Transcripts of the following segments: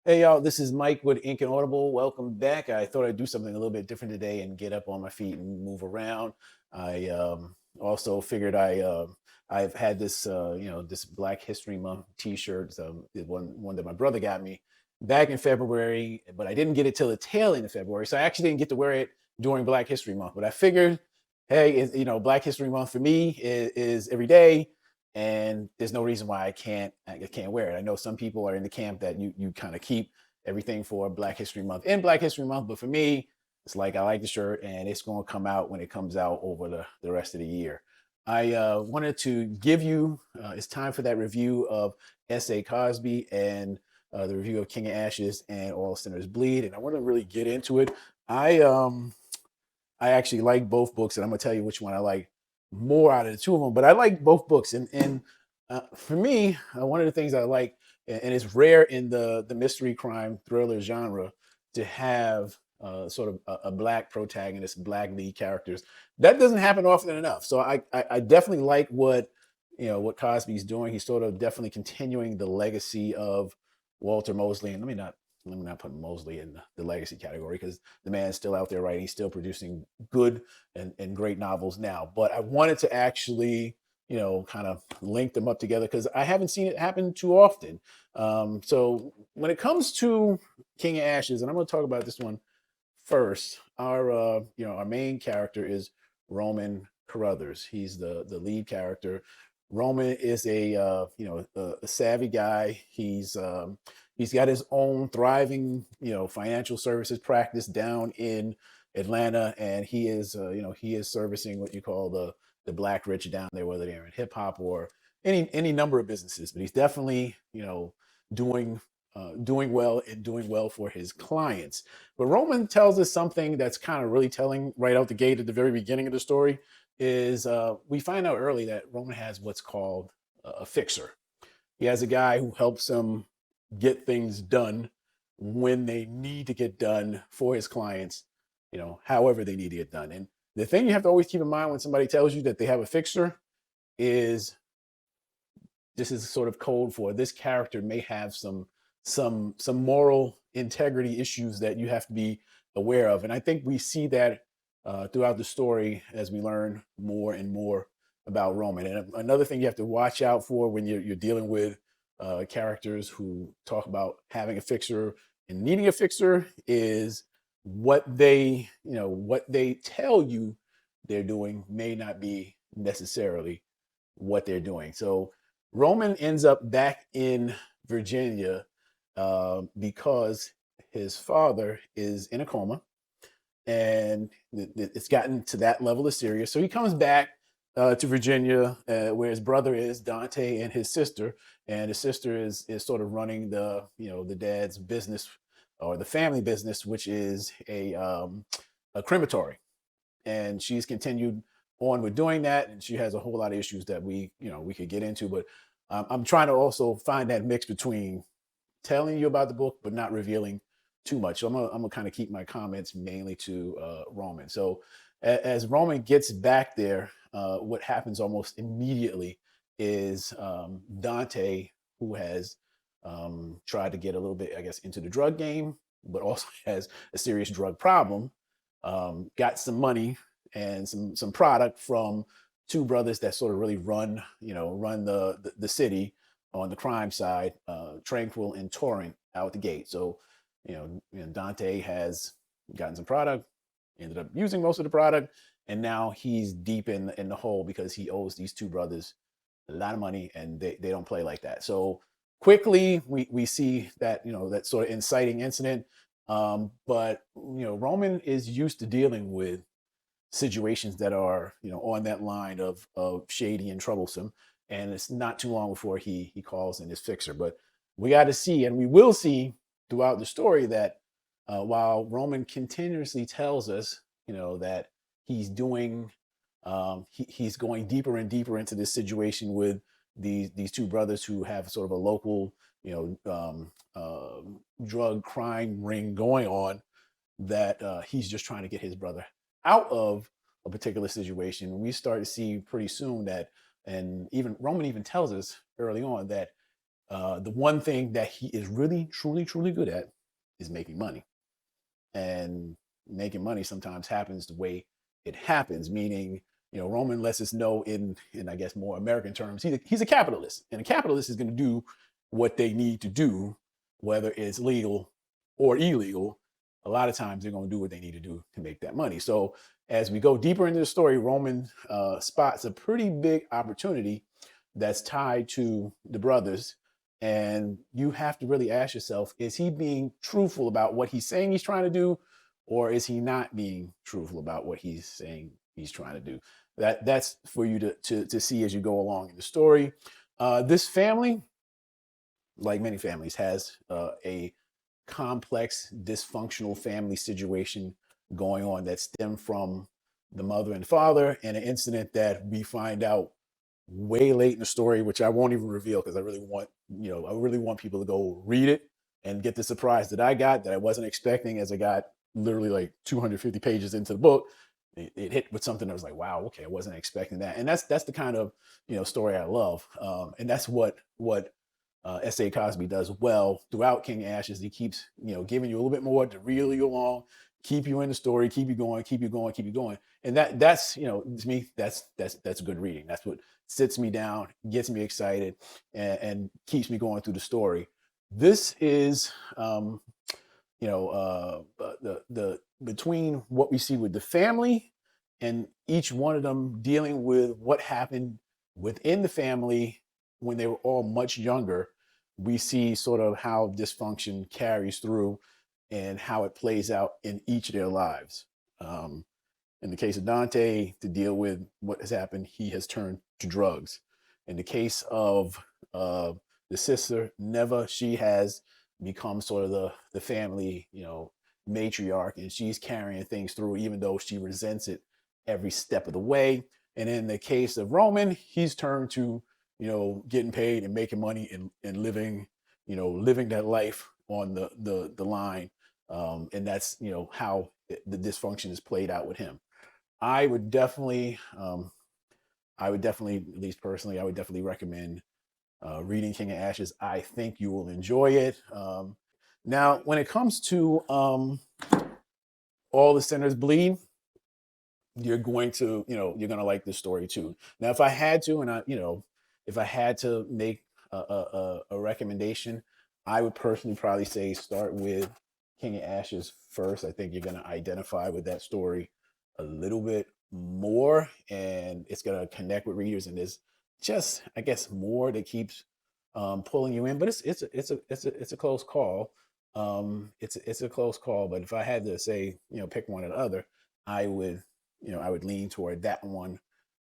Hey y'all, this is Mike with Ink and Audible. Welcome back. I thought I'd do something a little bit different today and get up on my feet and move around. I also figured I've had this this Black History Month T-shirt, the one that my brother got me back in February, but I didn't get it till the tail end of February, so I actually didn't get to wear it during Black History Month. But I figured, hey, Black History Month for me is every day, and there's no reason why I can't wear it. I know some people are in the camp that you kind of keep everything for Black History Month in Black History Month, but for me, it's like I like the shirt and it's going to come out when it comes out over the rest of the year. I wanted to give you it's time for that review of S.A.Cosby and the review of King of Ashes and All Sinners Bleed, and I want to really get into it. I um I actually like both books, and I'm gonna tell you which one I like more out of the two of them. But I like both books, and for me, one of the things I like, and it's rare in the mystery crime thriller genre to have sort of a black protagonist, black lead characters. That doesn't happen often enough. So I definitely like what Cosby's doing. He's sort of definitely continuing the legacy of Walter Mosley, and let me not put Mosley in the legacy category because the man's still out there writing. He's still producing good and great novels now. But I wanted to actually, kind of link them up together because I haven't seen it happen too often. So when it comes to King of Ashes, and I'm going to talk about this one first, our main character is Roman Carruthers. He's the lead character. Roman is a savvy guy. He's got his own thriving financial services practice down in Atlanta, and he is servicing what you call the black rich down there, whether they're in hip hop or any number of businesses. But he's definitely doing doing well and doing well for his clients. But Roman tells us something that's kind of really telling right out the gate at the very beginning of the story. Is we find out early that Roman has what's called a fixer. He has a guy who helps him get things done when they need to get done for his clients, however they need to get done. And the thing you have to always keep in mind when somebody tells you that they have a fixer is this is sort of code for this character may have some moral integrity issues that you have to be aware of. And I think we see that throughout the story as we learn more and more about Roman. And another thing you have to watch out for when you're dealing with characters who talk about having a fixer and needing a fixer is what they tell you they're doing may not be necessarily what they're doing. So Roman ends up back in Virginia because his father is in a coma, and it's gotten to that level of serious. So he comes back to Virginia, where his brother is, Dante, and his sister. And his sister is sort of running the dad's business or the family business, which is a crematory. And she's continued on with doing that, and she has a whole lot of issues that we could get into. But I'm trying to also find that mix between telling you about the book but not revealing too much. So I'm gonna kind of keep my comments mainly to Roman. So as Roman gets back there, what happens almost immediately is Dante, who has tried to get a little bit, I guess, into the drug game, but also has a serious drug problem, got some money and some product from two brothers that sort of really run the city on the crime side, Tranquil and Torrent out the gate. So, Dante has gotten some product, ended up using most of the product, and now he's deep in the hole because he owes these two brothers a lot of money, and they don't play like that. So quickly we see that that sort of inciting incident. But Roman is used to dealing with situations that are on that line of shady and troublesome, and it's not too long before he calls in his fixer. But we got to see, and we will see throughout the story that while Roman continuously tells us that he's doing he's going deeper and deeper into this situation with these two brothers who have sort of a local drug crime ring going on, that he's just trying to get his brother out of a particular situation. We start to see pretty soon that, and even Roman even tells us early on that The one thing that he is really, truly, truly good at is making money. And making money sometimes happens the way it happens, meaning, Roman lets us know in I guess more American terms, he's a capitalist, and a capitalist is going to do what they need to do, whether it's legal or illegal. A lot of times they're going to do what they need to do to make that money. So as we go deeper into the story, Roman spots a pretty big opportunity that's tied to the brothers. And you have to really ask yourself, is he being truthful about what he's saying he's trying to do? Or is he not being truthful about what he's saying he's trying to do? That's for you to see as you go along in the story. This family, like many families, has a complex, dysfunctional family situation going on that stem from the mother and father, and an incident that we find out way late in the story, which I won't even reveal because I really want people to go read it and get the surprise that I got, that I wasn't expecting, as I got literally like 250 pages into the book. It hit with something that was like, wow, okay, I wasn't expecting that. And that's the kind of story I love. And that's what S.A.Cosby does well throughout King of Ashes. He keeps giving you a little bit more to reel you along, keep you in the story, keep you going, keep you going, keep you going. And that's to me, that's good reading. That's what sits me down, gets me excited, and keeps me going through the story. This is the between what we see with the family and each one of them dealing with what happened within the family when they were all much younger. We see sort of how dysfunction carries through and how it plays out in each of their lives. In the case of Dante, to deal with what has happened, he has turned to drugs. In the case of the sister, Neva, she has become sort of the family, matriarch, and she's carrying things through, even though she resents it every step of the way. And in the case of Roman, he's turned to, getting paid and making money and living, living that life on the line. And that's, how the dysfunction is played out with him. I would definitely, at least personally, I would definitely recommend reading King of Ashes. I think you will enjoy it. Now, when it comes to All the Sinners Bleed, you're going to, like this story too. Now, if I had to, if I had to make a recommendation, I would personally probably say start with King of Ashes first. I think you're going to identify with that story a little bit more, and it's going to connect with readers. And there's just, I guess, more that keeps pulling you in. But it's a close call. It's a close call. But if I had to say, pick one or the other, I would lean toward that one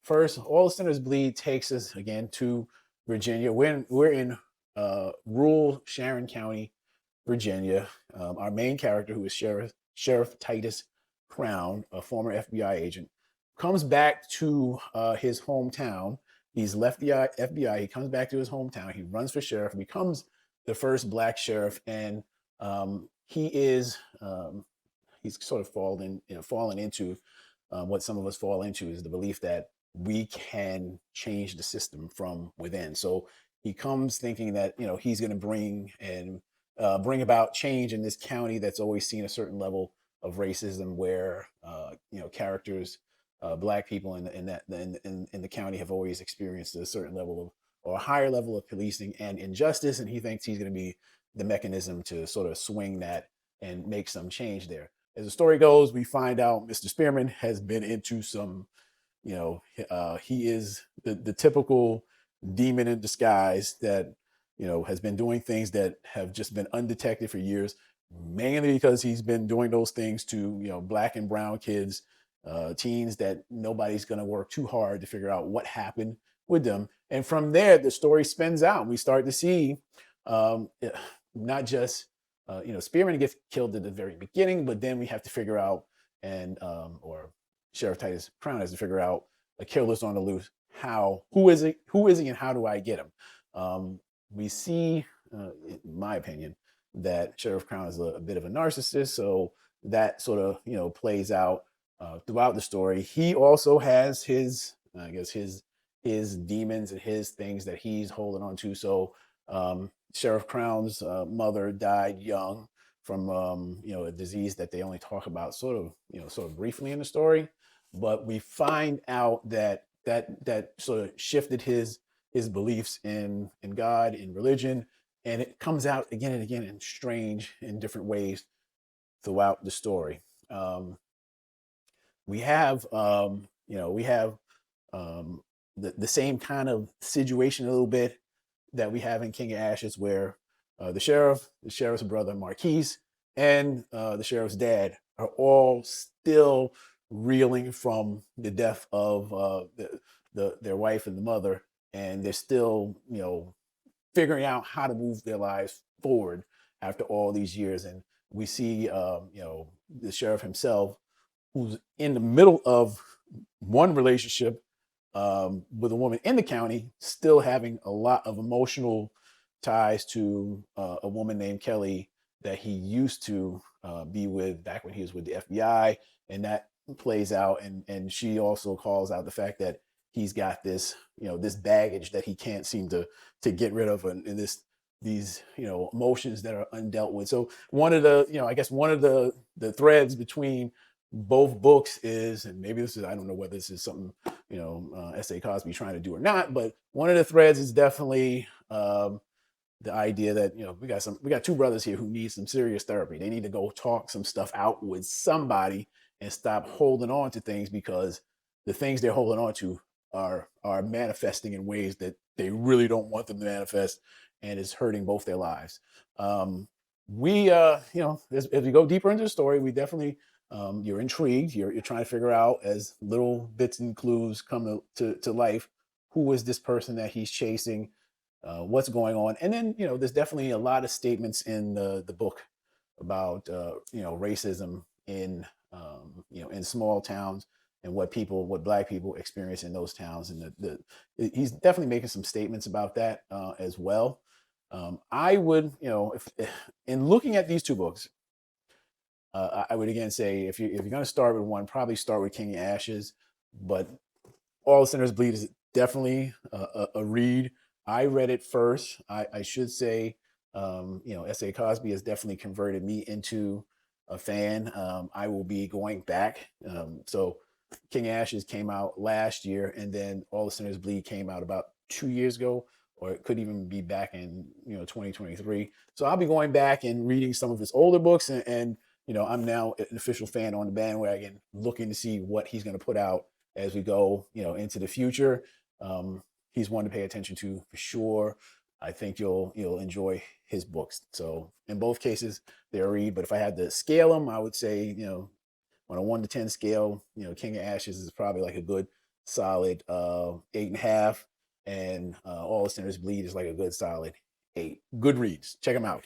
first. All the Sinners Bleed takes us again to Virginia. We're in rural Sharon County, Virginia. Our main character, who is Sheriff Titus Crown, a former FBI agent, comes back to his hometown. He's left the FBI. He comes back to his hometown. He runs for sheriff, becomes the first Black sheriff, and he is he's sort of fallen into what some of us fall into, is the belief that we can change the system from within. So he comes thinking that he's going to bring about change in this county that's always seen a certain level of racism, where characters, Black people in the county have always experienced a certain level of, or a higher level of, policing and injustice, and he thinks he's going to be the mechanism to sort of swing that and make some change there. As the story goes, we find out Mr. Spearman has been into some, he is the typical demon in disguise that, has been doing things that have just been undetected for years, mainly because he's been doing those things to, Black and brown kids, teens, that nobody's going to work too hard to figure out what happened with them. And from there, the story spins out. We start to see not just Spearman gets killed at the very beginning, but then we have to figure out, or Sheriff Titus Crown has to figure out, a killer's on the loose. Who is he, and how do I get him? We see, in my opinion, that Sheriff Crown is a bit of a narcissist, so that sort of plays out throughout the story. He also has his, I guess, his demons and his things that he's holding on to. So Sheriff Crown's mother died young from a disease that they only talk about sort of briefly in the story. But we find out that sort of shifted his beliefs in God, in religion, and it comes out again and again in strange, in different ways throughout the story. Um, we have um, the same kind of situation a little bit that we have in King of Ashes, where the sheriff's brother Marquise, and the sheriff's dad are all still reeling from the death of their wife and the mother, and they're still figuring out how to move their lives forward after all these years. And we see the sheriff himself, who's in the middle of one relationship with a woman in the county, still having a lot of emotional ties to a woman named Kelly that he used to be with back when he was with the FBI. And that plays out. And she also calls out the fact that he's got this baggage that he can't seem to get rid of, and these emotions that are undealt with. So one of the threads between both books is, and maybe this is, I don't know whether this is something S.A.Cosby trying to do or not, but one of the threads is definitely the idea that we got two brothers here who need some serious therapy. They need to go talk some stuff out with somebody and stop holding on to things, because the things they're holding on to are manifesting in ways that they really don't want them to manifest, and it's hurting both their lives. We as we go deeper into the story, we definitely you're intrigued. You're trying to figure out, as little bits and clues come to life, who is this person that he's chasing, what's going on. And then there's definitely a lot of statements in the book about racism in small towns, and what Black people experience in those towns. And he's definitely making some statements about that as well. I would, if in looking at these two books, I would again say, if you're going to start with one, probably start with King of Ashes. But All Sinners Bleed is definitely a read. I read it first. I should say, S.A.Cosby has definitely converted me into a fan. I will be going back. So King of Ashes came out last year, and then All the Sinners Bleed came out about 2 years ago, or it could even be back in 2023. So I'll be going back and reading some of his older books, and I'm now an official fan on the bandwagon, looking to see what he's going to put out as we go, into the future. He's one to pay attention to for sure. I think you'll enjoy his books. So in both cases, they're a read. But if I had to scale them, I would say, on a 1 to 10 scale, King of Ashes is probably like a good solid 8.5, and All the Sinners Bleed is like a good solid 8. GoodReads, check them out.